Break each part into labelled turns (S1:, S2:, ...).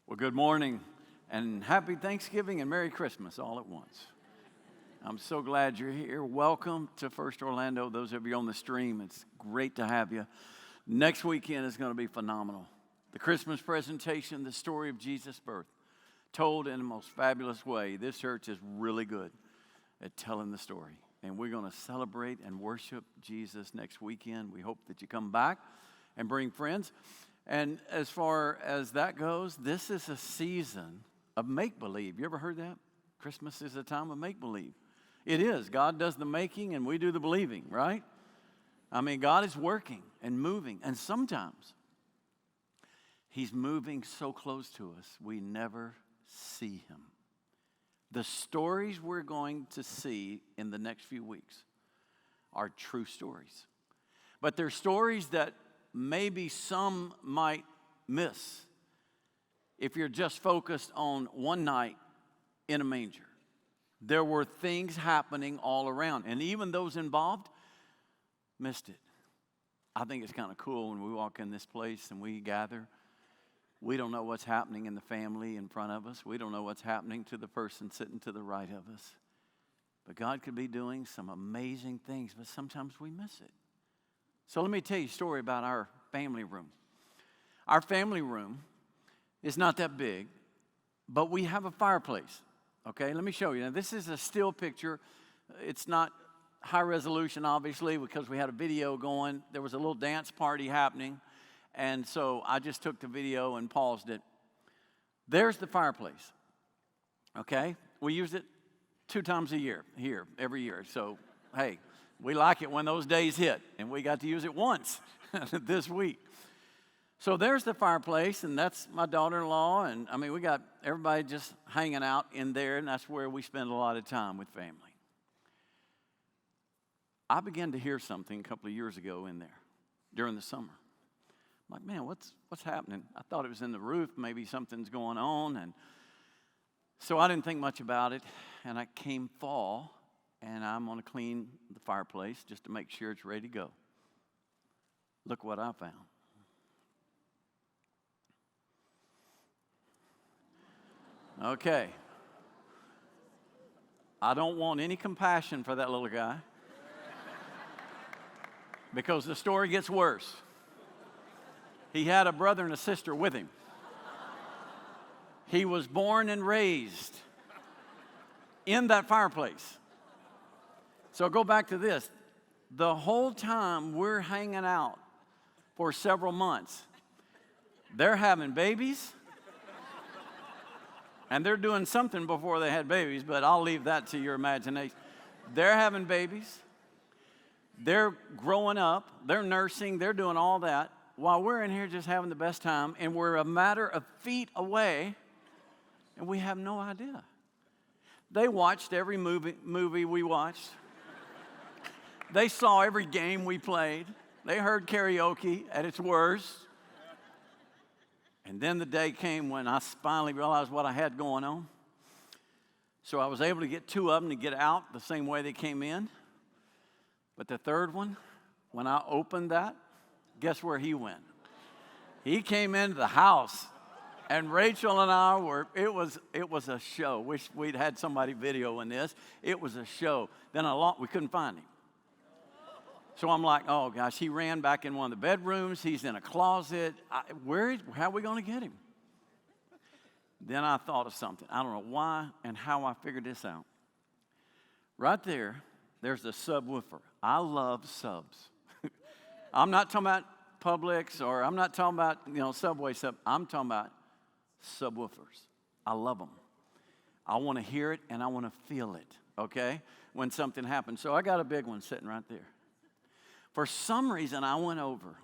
S1: Well, good morning and happy Thanksgiving and Merry Christmas all at once. I'm so glad you're here. Welcome to First Orlando. Those of you on the stream, it's great to have you. Next weekend is going to be phenomenal. The Christmas presentation, the story of Jesus' birth, told in the most fabulous way. This church is really good at telling the story. And we're going to celebrate and worship Jesus next weekend. We hope that you come back and bring friends. And as far as that goes, this is a season of make-believe. You ever heard that? Christmas is a time of make-believe. It is. God does the making and we do the believing, right? I mean, God is working and moving. And sometimes He's moving so close to us, we never see Him. The stories we're going to see in the next few weeks are true stories. But they're stories that maybe some might miss if you're just focused on one night in a manger. There were things happening all around, and even those involved missed it. I think it's kind of cool when we walk in this place and we gather. We don't know what's happening in the family in front of us. We don't know what's happening to the person sitting to the right of us. But God could be doing some amazing things, but sometimes we miss it. So let me tell you a story about our family room. Our family room is not that big, but we have a fireplace. Okay, let me show you. Now, this is a still picture. It's not high resolution, obviously, because we had a video going. There was a little dance party happening, and so I just took the video and paused it. There's the fireplace. Okay, we use it 2 times a year here, every year. So, hey. We like it when those days hit, and we got to use it once this week. So there's the fireplace, and that's my daughter-in-law, and I mean, we got everybody just hanging out in there, and that's where we spend a lot of time with family. I began to hear something a couple of years ago in there during the summer. I'm like, man, what's happening? I thought it was in the roof, maybe something's going on, and so I didn't think much about it, and I came fall, and I'm going to clean the fireplace just to make sure it's ready to go. Look what I found. Okay. I don't want any compassion for that little guy because the story gets worse. He had a brother and a sister with him. He was born and raised in that fireplace. So go back to this. The whole time we're hanging out for several months, they're having babies, and they're doing something before they had babies, but I'll leave that to your imagination. They're having babies, they're growing up, they're nursing, they're doing all that, while we're in here just having the best time, and we're a matter of feet away, and we have no idea. They watched every movie we watched. They saw every game we played. They heard karaoke at its worst. And then the day came when I finally realized what I had going on. So I was able to get 2 of them to get out the same way they came in. But the third one, when I opened that, guess where he went? He came into the house. And Rachel and I it was a show. Wish we'd had somebody videoing this. It was a show. Then we couldn't find him. So I'm like, oh gosh, he ran back in one of the bedrooms. He's in a closet. How are we going to get him? Then I thought of something. I don't know why and how I figured this out. Right there's the subwoofer. I love subs. I'm not talking about Publix or I'm not talking about, Subway sub. I'm talking about subwoofers. I love them. I want to hear it and I want to feel it, okay, when something happens. So I got a big one sitting right there. For some reason, I went over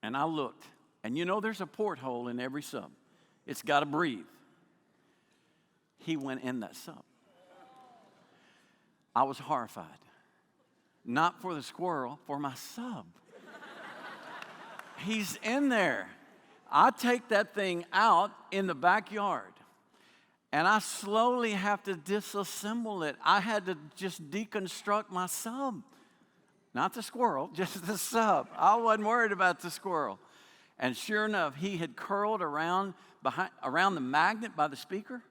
S1: and I looked. And there's a porthole in every sub. It's got to breathe. He went in that sub. I was horrified. Not for the squirrel, for my sub. He's in there. I take that thing out in the backyard. And I slowly have to disassemble it. I had to just deconstruct my sub. Not the squirrel, just the sub. I wasn't worried about the squirrel. And sure enough, he had curled around the magnet by the speaker.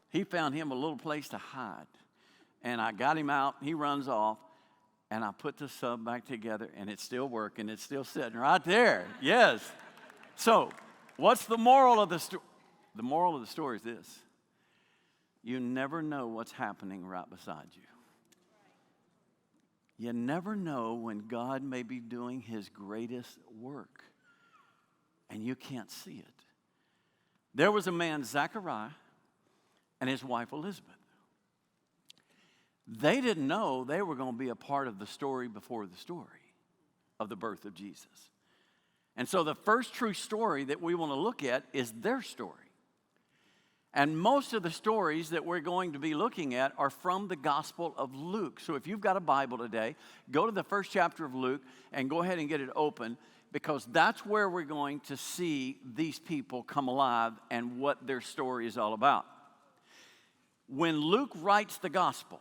S1: He found him a little place to hide. And I got him out. He runs off. And I put the sub back together, and it's still working. It's still sitting right there. Yes. So, what's the moral of the story? The moral of the story is this. You never know what's happening right beside you. You never know when God may be doing his greatest work, and you can't see it. There was a man, Zechariah, and his wife, Elizabeth. They didn't know they were going to be a part of the story before the story of the birth of Jesus. And so the first true story that we want to look at is their story. And most of the stories that we're going to be looking at are from the Gospel of Luke. So if you've got a Bible today, go to the first chapter of Luke and go ahead and get it open, because that's where we're going to see these people come alive and what their story is all about. When Luke writes the Gospel,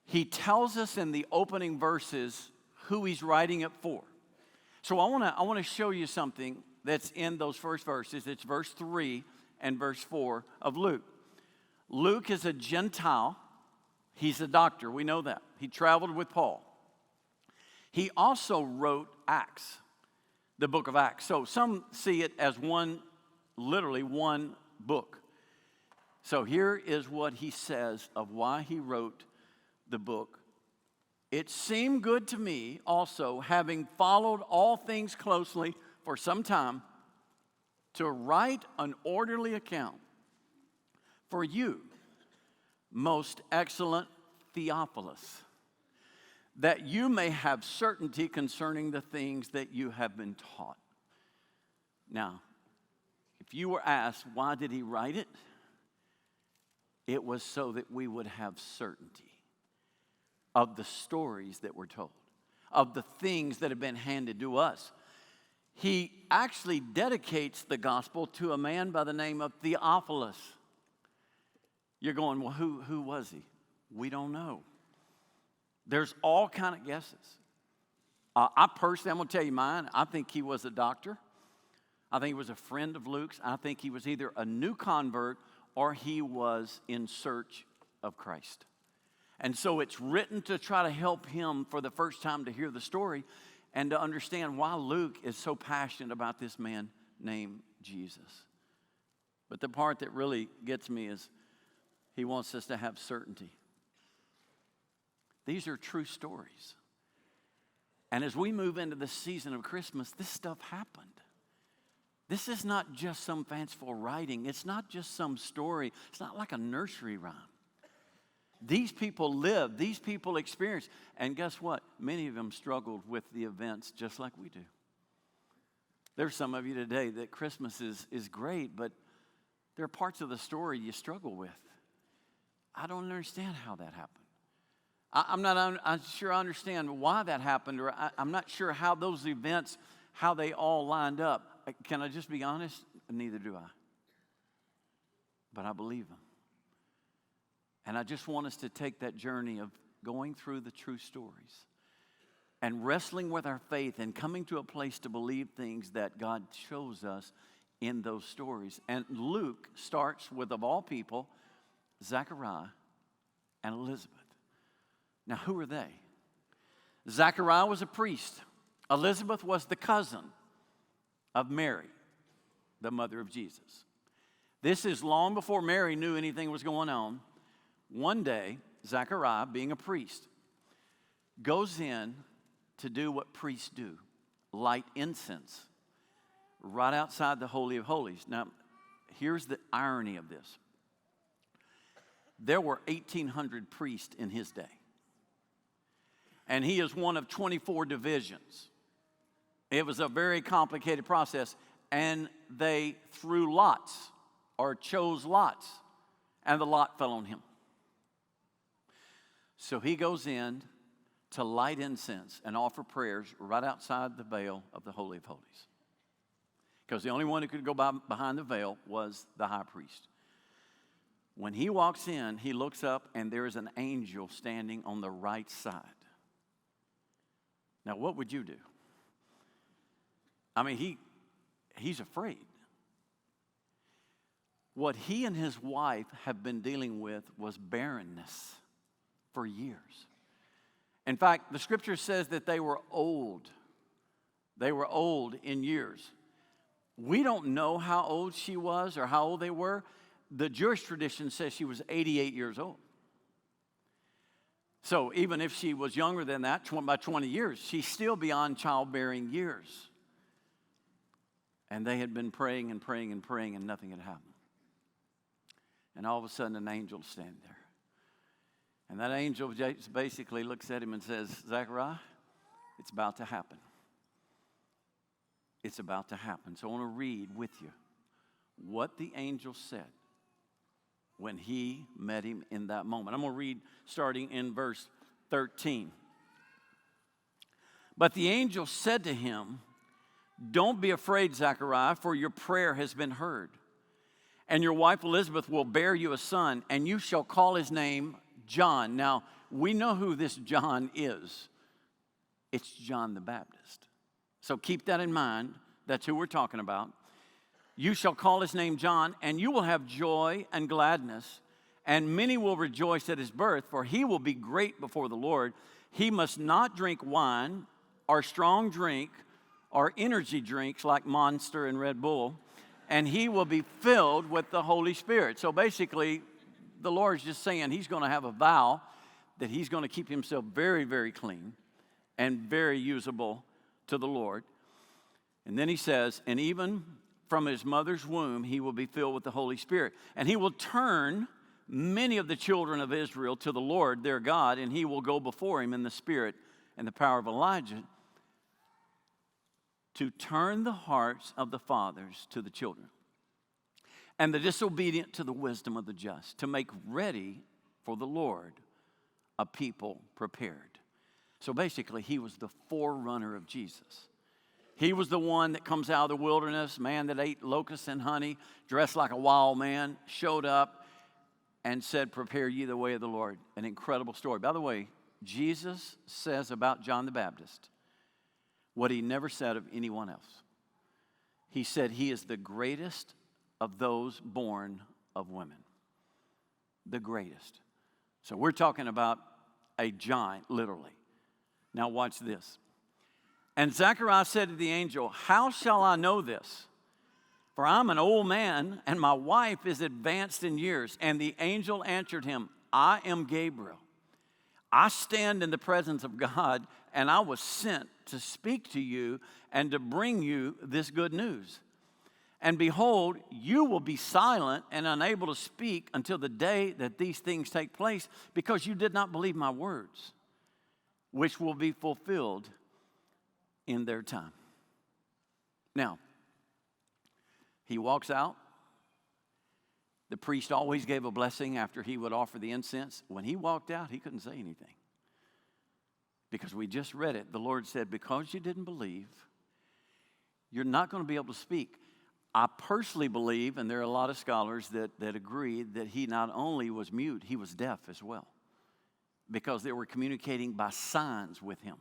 S1: he tells us in the opening verses who he's writing it for. So I want to show you something that's in those first verses. It's verse 3 and verse 4 of Luke. Luke is a Gentile. He's a doctor. We know that. He traveled with Paul. He also wrote Acts, the book of Acts. So some see it as literally one book. So here is what he says of why he wrote the book. It seemed good to me also, having followed all things closely for some time, to write an orderly account for you, most excellent Theophilus, that you may have certainty concerning the things that you have been taught. Now, if you were asked, why did he write it? It was so that we would have certainty of the stories that were told, of the things that have been handed to us. He actually dedicates the gospel to a man by the name of Theophilus. You're going, well, who was he? We don't know. There's all kind of guesses. I personally, I'm going to tell you mine. I think he was a doctor. I think he was a friend of Luke's. I think he was either a new convert or he was in search of Christ. And so it's written to try to help him for the first time to hear the story and to understand why Luke is so passionate about this man named Jesus. But the part that really gets me is he wants us to have certainty. These are true stories. And as we move into the season of Christmas, this stuff happened. This is not just some fanciful writing. It's not just some story. It's not like a nursery rhyme. These people lived, these people experienced, and guess what? Many of them struggled with the events just like we do. There's some of you today that Christmas is great, but there are parts of the story you struggle with. I don't understand how that happened. I'm sure I understand why that happened, or I'm not sure how those events, how they all lined up. Can I just be honest? Neither do I. But I believe them. And I just want us to take that journey of going through the true stories and wrestling with our faith and coming to a place to believe things that God shows us in those stories. And Luke starts with, of all people, Zechariah and Elizabeth. Now, who are they? Zechariah was a priest. Elizabeth was the cousin of Mary, the mother of Jesus. This is long before Mary knew anything was going on. One day, Zechariah, being a priest, goes in to do what priests do, light incense right outside the Holy of Holies. Now, here's the irony of this. There were 1,800 priests in his day, and he is one of 24 divisions. It was a very complicated process, and they threw lots or chose lots, and the lot fell on him. So he goes in to light incense and offer prayers right outside the veil of the Holy of Holies. Because the only one who could go behind the veil was the high priest. When he walks in, he looks up and there is an angel standing on the right side. Now, what would you do? I mean, he's afraid. What he and his wife have been dealing with was barrenness for years. In fact, the scripture says that they were old. They were old in years. We don't know how old she was or how old they were. The Jewish tradition says she was 88 years old. So even if she was younger than that, by 20 years, she's still beyond childbearing years. And they had been praying and praying and praying, and nothing had happened. And all of a sudden, an angel standing there. And that angel basically looks at him and says, Zechariah, it's about to happen. It's about to happen. So I want to read with you what the angel said when he met him in that moment. I'm going to read starting in verse 13. But the angel said to him, don't be afraid, Zechariah, for your prayer has been heard. And your wife Elizabeth will bear you a son, and you shall call his name John. Now, we know who this John is. It's John the Baptist. So keep that in mind. That's who we're talking about. You shall call his name John, and you will have joy and gladness, and many will rejoice at his birth, for he will be great before the Lord. He must not drink wine or strong drink or energy drinks like Monster and Red Bull, and he will be filled with the Holy Spirit. So basically, the Lord's just saying he's going to have a vow that he's going to keep himself very, very clean and very usable to the Lord. And then he says, and even from his mother's womb, he will be filled with the Holy Spirit. And he will turn many of the children of Israel to the Lord, their God, and he will go before him in the spirit and the power of Elijah to turn the hearts of the fathers to the children and the disobedient to the wisdom of the just, to make ready for the Lord a people prepared. So basically, he was the forerunner of Jesus. He was the one that comes out of the wilderness, man that ate locusts and honey, dressed like a wild man, showed up and said, prepare ye the way of the Lord. An incredible story. By the way, Jesus says about John the Baptist what he never said of anyone else. He said he is the greatest of those born of women. The greatest. So we're talking about a giant, literally. Now watch this. And Zechariah said to the angel, how shall I know this? For I'm an old man, and my wife is advanced in years. And the angel answered him, I am Gabriel. I stand in the presence of God, and I was sent to speak to you and to bring you this good news. And behold, you will be silent and unable to speak until the day that these things take place, because you did not believe my words, which will be fulfilled in their time. Now, he walks out. The priest always gave a blessing after he would offer the incense. When he walked out, he couldn't say anything. Because we just read it. The Lord said, because you didn't believe, you're not going to be able to speak. I personally believe, and there are a lot of scholars that agree, that he not only was mute, he was deaf as well. Because they were communicating by signs with him.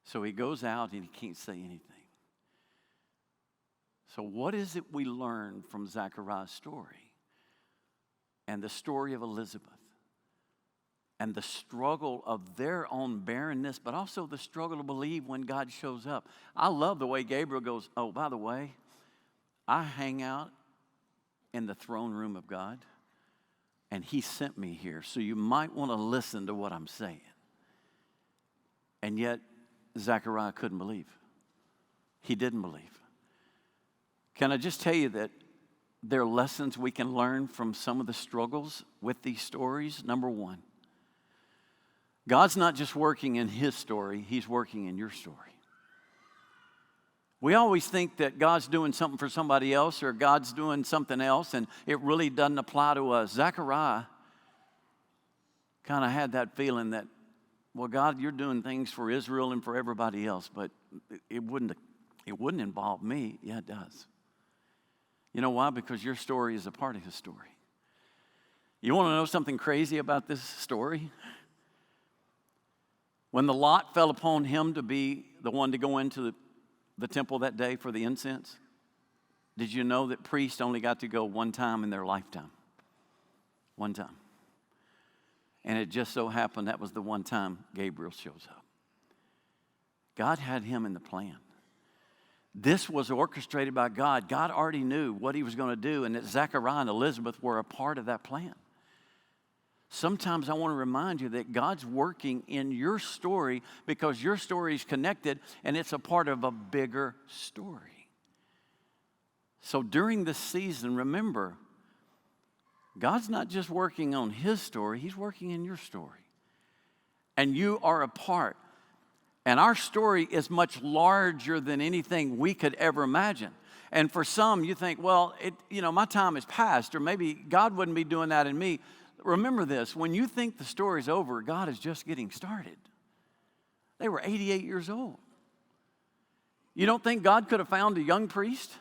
S1: So he goes out and he can't say anything. So what is it we learn from Zechariah's story and the story of Elizabeth and the struggle of their own barrenness, but also the struggle to believe when God shows up? I love the way Gabriel goes, oh, by the way, I hang out in the throne room of God, and he sent me here, so you might want to listen to what I'm saying. And yet, Zechariah couldn't believe. He didn't believe. Can I just tell you that there are lessons we can learn from some of the struggles with these stories? Number one, God's not just working in his story, he's working in your story. We always think that God's doing something for somebody else or God's doing something else, and it really doesn't apply to us. Zechariah kind of had that feeling that, well, God, you're doing things for Israel and for everybody else, but it wouldn't involve me. Yeah, it does. You know why? Because your story is a part of his story. You want to know something crazy about this story? When the lot fell upon him to be the one to go into the temple that day for the incense, did you know that priests only got to go one time in their lifetime? One time. And it just so happened that was the one time Gabriel shows up. God had him in the plan. This was orchestrated by God. God already knew what he was going to do, and that Zechariah and Elizabeth were a part of that plan. Sometimes I want to remind you that God's working in your story because your story is connected and it's a part of a bigger story. So during this season, remember, God's not just working on his story, he's working in your story. And you are a part. And our story is much larger than anything we could ever imagine. And for some, you think, well, my time is past, or maybe God wouldn't be doing that in me. Remember this, when you think the story's over, God is just getting started. They were 88 years old. You don't think God could have found a young priest?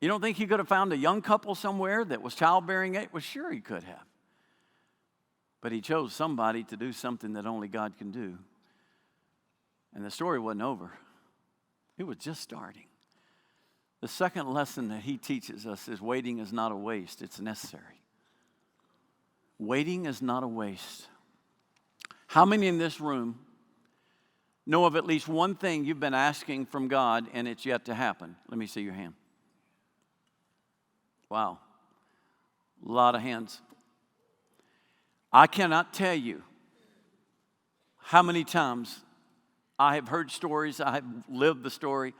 S1: You don't think he could have found a young couple somewhere that was childbearing age? Well, sure he could have. But he chose somebody to do something that only God can do. And the story wasn't over. It was just starting. The second lesson that he teaches us is waiting is not a waste, it's necessary. Waiting is not a waste. How many in this room know of at least one thing you've been asking from God and it's yet to happen? Let me see your hand. Wow. A lot of hands. I cannot tell you how many times I have heard stories, I have lived the story,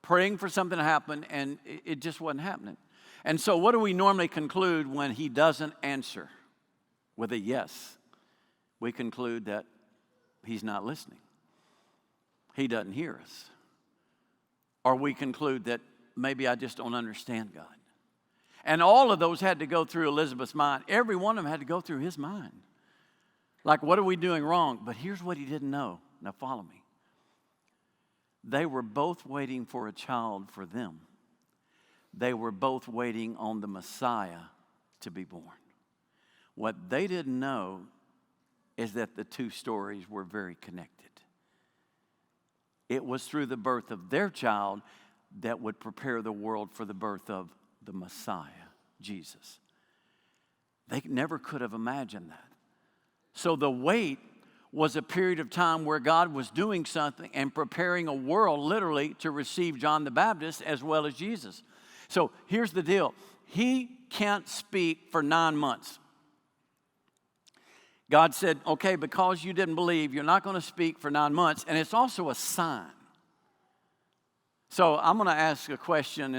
S1: praying for something to happen, and it just wasn't happening. And so what do we normally conclude when he doesn't answer with a yes? We conclude that he's not listening. He doesn't hear us. Or we conclude that maybe I just don't understand God. And all of those had to go through Elizabeth's mind. Every one of them had to go through his mind. Like, what are we doing wrong? But here's what he didn't know. Now follow me. They were both waiting for a child for them. They were both waiting on the Messiah to be born. What they didn't know is that the two stories were very connected. It was through the birth of their child that would prepare the world for the birth of the Messiah, Jesus. They never could have imagined that. So the wait was a period of time where God was doing something and preparing a world literally to receive John the Baptist as well as Jesus. So here's the deal. He can't speak for 9 months. God said, okay, because you didn't believe, you're not going to speak for 9 months. And it's also a sign. So I'm going to ask a question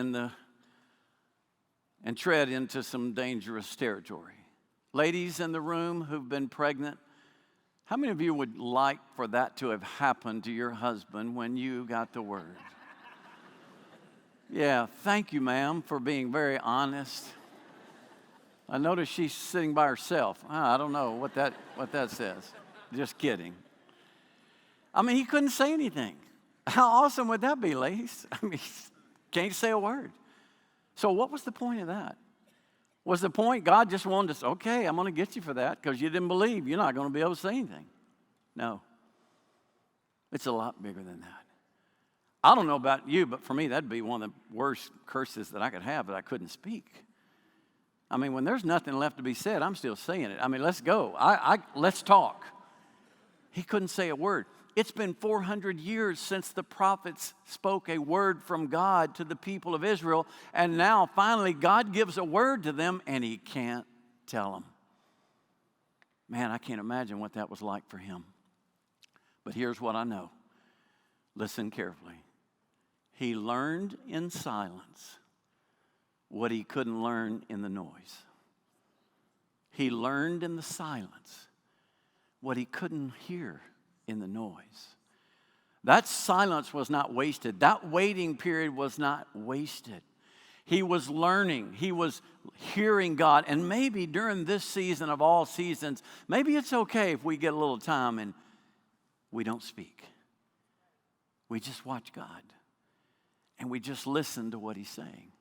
S1: and tread into some dangerous territory. Ladies in the room who've been pregnant, how many of you would like for that to have happened to your husband when you got the word? Yeah, thank you, ma'am, for being very honest. I noticed she's sitting by herself. I don't know what that says. Just kidding. I mean, he couldn't say anything. How awesome would that be, ladies? I mean, can't say a word. So what was the point of that? Was the point God just wanted to say, okay, I'm going to get you for that because you didn't believe. You're not going to be able to say anything. No. It's a lot bigger than that. I don't know about you, but for me, that'd be one of the worst curses that I could have, that I couldn't speak. I mean, when there's nothing left to be said, I'm still saying it. I mean, let's go. Let's talk. He couldn't say a word. It's been 400 years since the prophets spoke a word from God to the people of Israel, and now finally God gives a word to them, and he can't tell them. Man, I can't imagine what that was like for him. But here's what I know. Listen carefully. He learned in silence what he couldn't learn in the noise. He learned in the silence what he couldn't hear in the noise. That silence was not wasted. That waiting period was not wasted. He was learning. He was hearing God. And maybe during this season of all seasons, maybe it's okay if we get a little time and we don't speak. We just watch God. And we just listen to what he's saying.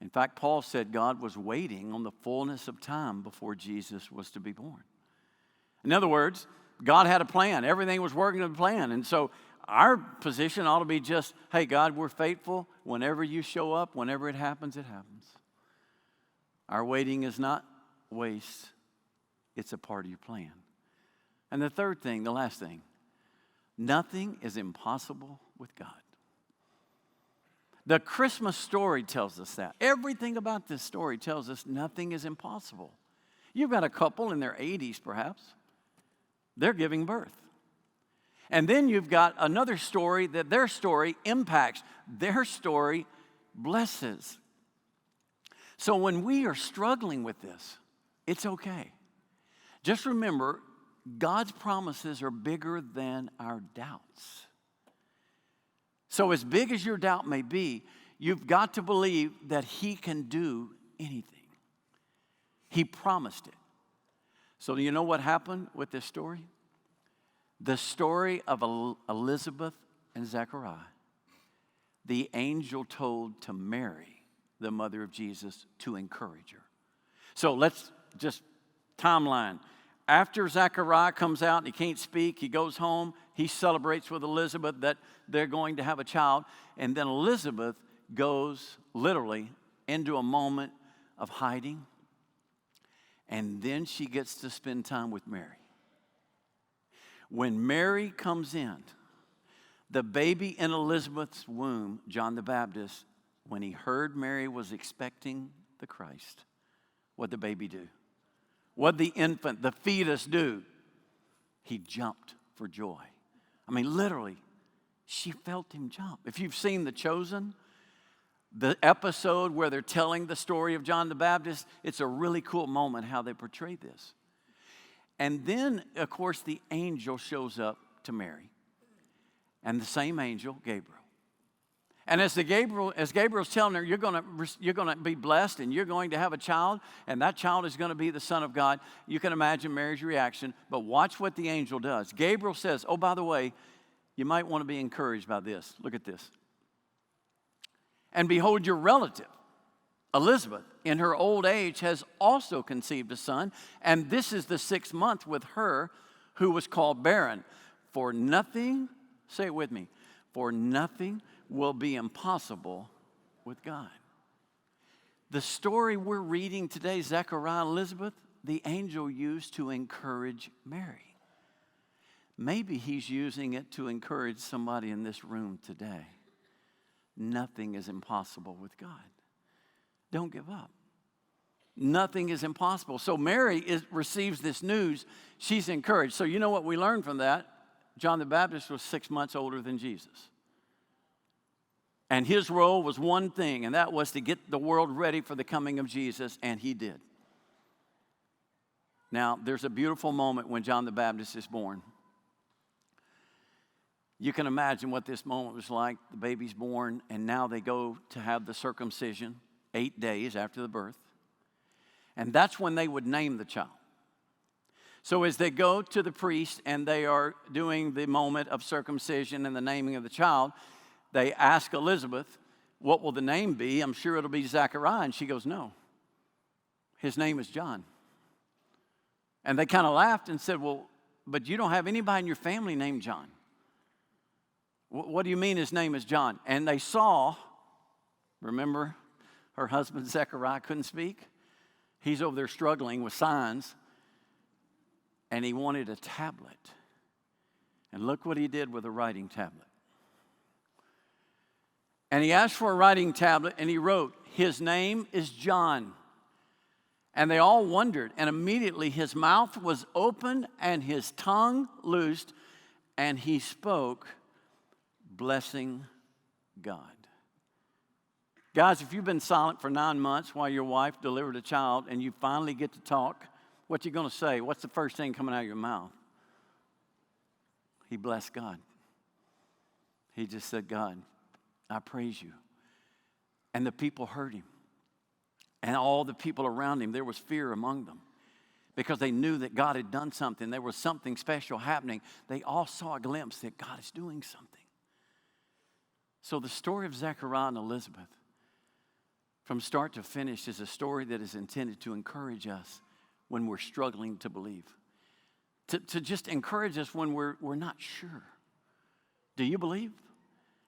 S1: In fact, Paul said God was waiting on the fullness of time before Jesus was to be born. In other words, God had a plan. Everything was working to the plan. And so our position ought to be just, hey, God, we're faithful. Whenever you show up, whenever it happens, it happens. Our waiting is not waste. It's a part of your plan. And the third thing, the last thing, nothing is impossible with God. The Christmas story tells us that. Everything about this story tells us nothing is impossible. You've got a couple in their 80s, perhaps. They're giving birth. And then you've got another story that their story impacts. Their story blesses. So when we are struggling with this, it's okay. Just remember, God's promises are bigger than our doubts. So as big as your doubt may be, you've got to believe that He can do anything. He promised it. So do you know what happened with this story? The story of Elizabeth and Zechariah. The angel told to Mary, the mother of Jesus, to encourage her. So let's just timeline. After Zechariah comes out and he can't speak, he goes home. He celebrates with Elizabeth that they're going to have a child. And then Elizabeth goes literally into a moment of hiding. And then she gets to spend time with Mary. When Mary comes in, the baby in Elizabeth's womb, John the Baptist, when he heard Mary was expecting the Christ, what'd the baby do? What'd the infant, the fetus do? He jumped for joy. I mean, literally, she felt him jump. If you've seen The Chosen, the episode where they're telling the story of John the Baptist, it's a really cool moment how they portray this. And then, of course, the angel shows up to Mary. And the same angel, Gabriel. And as Gabriel's telling her, you're going to be blessed and you're going to have a child, and that child is going to be the Son of God. You can imagine Mary's reaction, but watch what the angel does. Gabriel says, oh, by the way, you might want to be encouraged by this. Look at this. And behold, your relative, Elizabeth, in her old age, has also conceived a son, and this is the 6th month with her who was called barren. For nothing, say it with me, for nothing will be impossible with God. The story we're reading today, Zechariah and Elizabeth, the angel used to encourage Mary. Maybe he's using it to encourage somebody in this room today. Nothing is impossible with God. Don't give up. Nothing is impossible. So Mary receives this news. She's encouraged. So you know what we learned from that? John the Baptist was 6 months older than Jesus. And his role was one thing, and that was to get the world ready for the coming of Jesus, and he did. Now, there's a beautiful moment when John the Baptist is born. You can imagine what this moment was like. The baby's born, and now they go to have the circumcision 8 days after the birth. And that's when they would name the child. So as they go to the priest and they are doing the moment of circumcision and the naming of the child, they ask Elizabeth, what will the name be? I'm sure it'll be Zechariah. And she goes, no, his name is John. And they kind of laughed and said, well, but you don't have anybody in your family named John. What do you mean his name is John? And they saw, remember, her husband Zechariah couldn't speak. He's over there struggling with signs. And he wanted a tablet. And look what he did with a writing tablet. And he asked for a writing tablet, and he wrote, his name is John. And they all wondered, and immediately his mouth was opened and his tongue loosed, and he spoke, blessing God. Guys, if you've been silent for 9 months while your wife delivered a child and you finally get to talk, what you going to say? What's the first thing coming out of your mouth? He blessed God. He just said, God, I praise you. And the people heard him. And all the people around him, there was fear among them because they knew that God had done something. There was something special happening. They all saw a glimpse that God is doing something. So the story of Zechariah and Elizabeth, from start to finish, is a story that is intended to encourage us when we're struggling to believe. to just encourage us when we're not sure. Do you believe?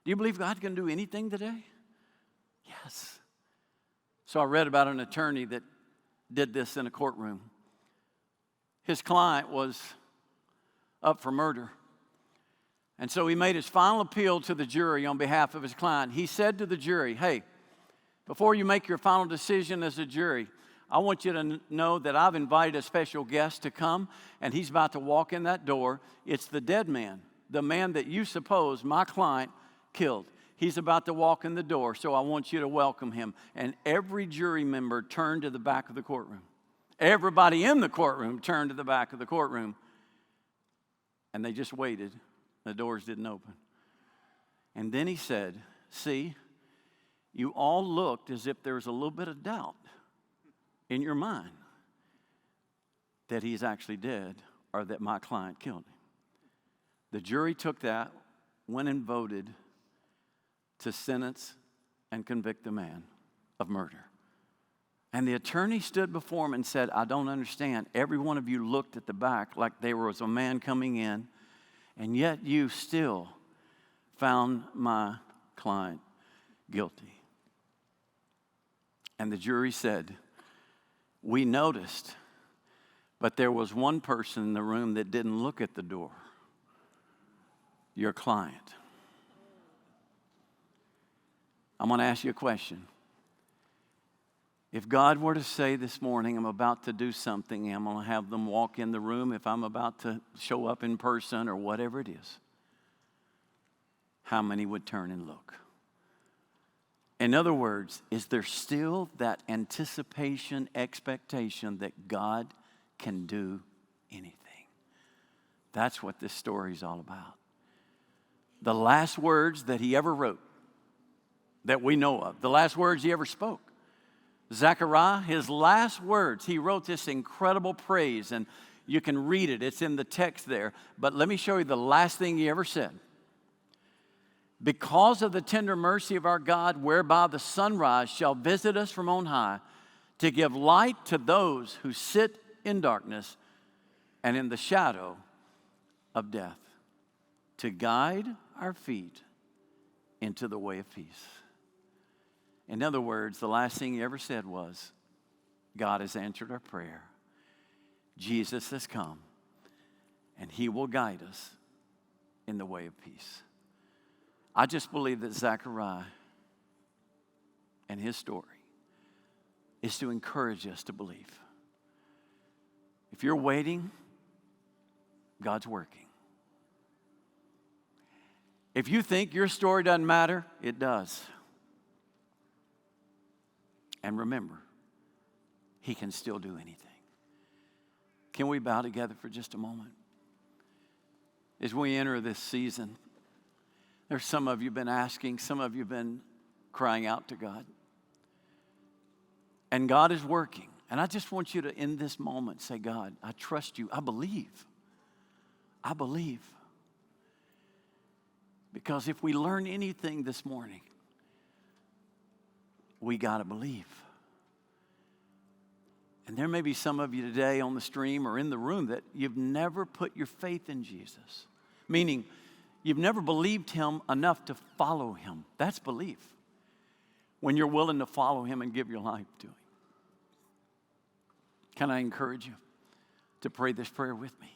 S1: Do you believe God can do anything today? Yes. So I read about an attorney that did this in a courtroom. His client was up for murder. And so he made his final appeal to the jury on behalf of his client. He said to the jury, hey, before you make your final decision as a jury, I want you to know that I've invited a special guest to come, and he's about to walk in that door. It's the dead man, the man that you suppose my client killed. He's about to walk in the door, so I want you to welcome him. And every jury member turned to the back of the courtroom. Everybody in the courtroom turned to the back of the courtroom. And they just waited. The doors didn't open. And then he said, see, you all looked as if there was a little bit of doubt in your mind that he's actually dead or that my client killed him. The jury took that, went and voted to sentence and convict the man of murder. And the attorney stood before him and said, I don't understand. Every one of you looked at the back like there was a man coming in, and yet you still found my client guilty. And the jury said, we noticed, but there was one person in the room that didn't look at the door. Your client. I'm going to ask you a question. If God were to say this morning, I'm about to do something, I'm going to have them walk in the room, if I'm about to show up in person or whatever it is, how many would turn and look? In other words, is there still that anticipation, expectation that God can do anything? That's what this story is all about. The last words that he ever wrote, that we know of, the last words he ever spoke. Zechariah, his last words, he wrote this incredible praise, and you can read it. It's in the text there. But let me show you the last thing he ever said. Because of the tender mercy of our God, whereby the sunrise shall visit us from on high, to give light to those who sit in darkness and in the shadow of death, to guide our feet into the way of peace. In other words, the last thing he ever said was, God has answered our prayer. Jesus has come, and he will guide us in the way of peace. I just believe that Zechariah and his story is to encourage us to believe. If you're waiting, God's working. If you think your story doesn't matter, it does. And remember, he can still do anything. Can we bow together for just a moment? As we enter this season, there's some of you been asking, some of you been crying out to God. And God is working. And I just want you to, in this moment, say, God, I trust you. I believe. I believe. Because if we learn anything this morning, we got to believe. And there may be some of you today on the stream or in the room that you've never put your faith in Jesus. Meaning, you've never believed him enough to follow him. That's belief. When you're willing to follow him and give your life to him. Can I encourage you to pray this prayer with me?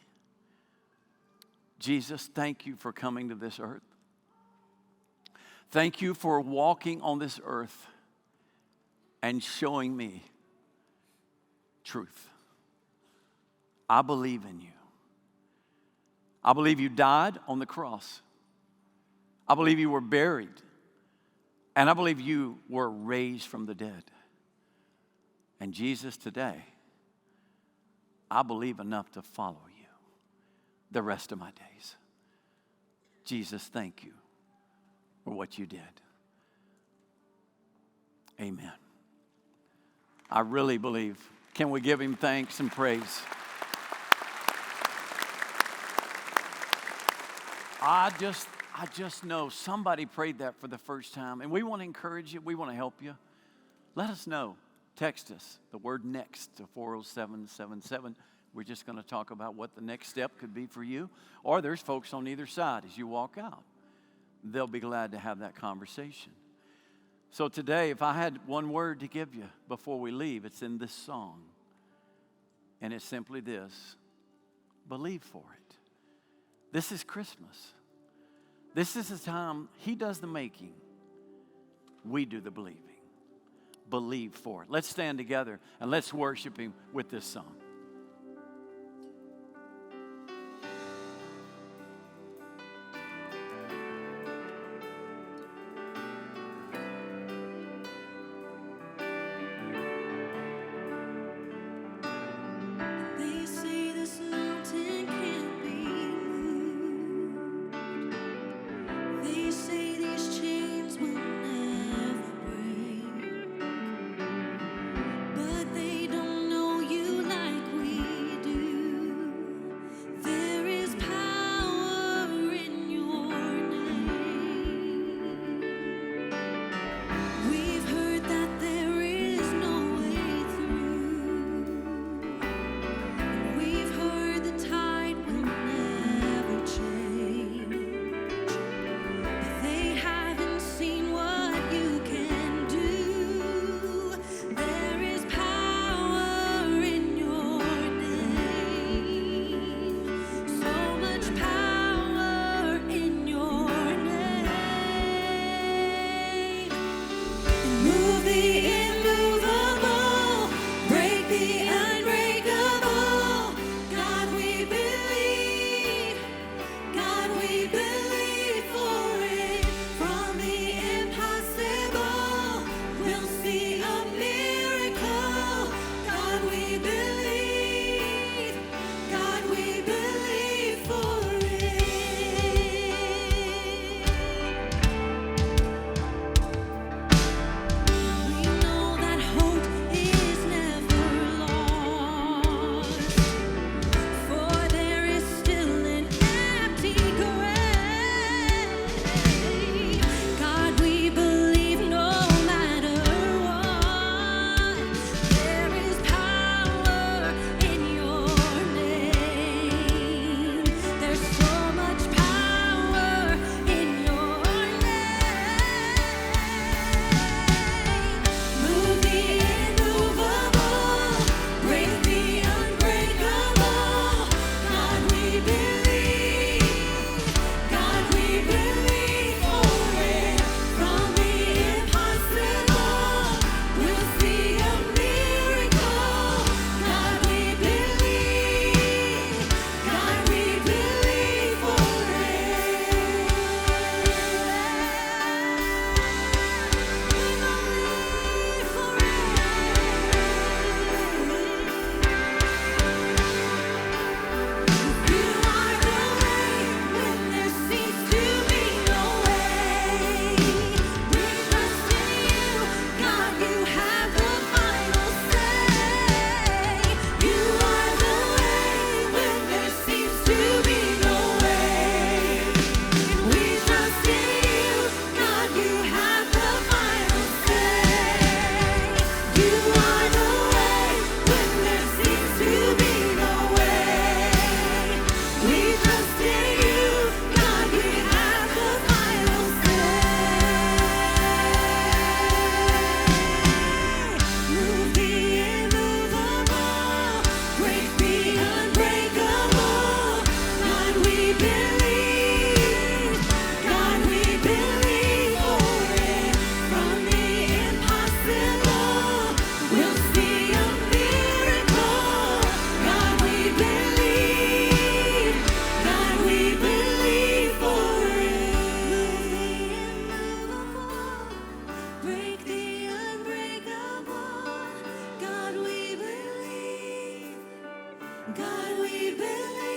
S1: Jesus, thank you for coming to this earth. Thank you for walking on this earth and showing me truth. I believe in you. I believe you died on the cross. I believe you were buried. And I believe you were raised from the dead. And Jesus, today, I believe enough to follow you the rest of my days. Jesus, thank you for what you did. Amen. I really believe. Can we give him thanks and praise? I just know somebody prayed that for the first time, and we want to encourage you. We want to help you. Let us know. Text us the word NEXT to 40777. We're just going to talk about what the next step could be for you. Or there's folks on either side as you walk out. They'll be glad to have that conversation. So today, if I had one word to give you before we leave, it's in this song. And it's simply this: believe for it. This is Christmas. This is the time He does the making. We do the believing. Believe for it. Let's stand together and let's worship Him with this song.
S2: God, we believe.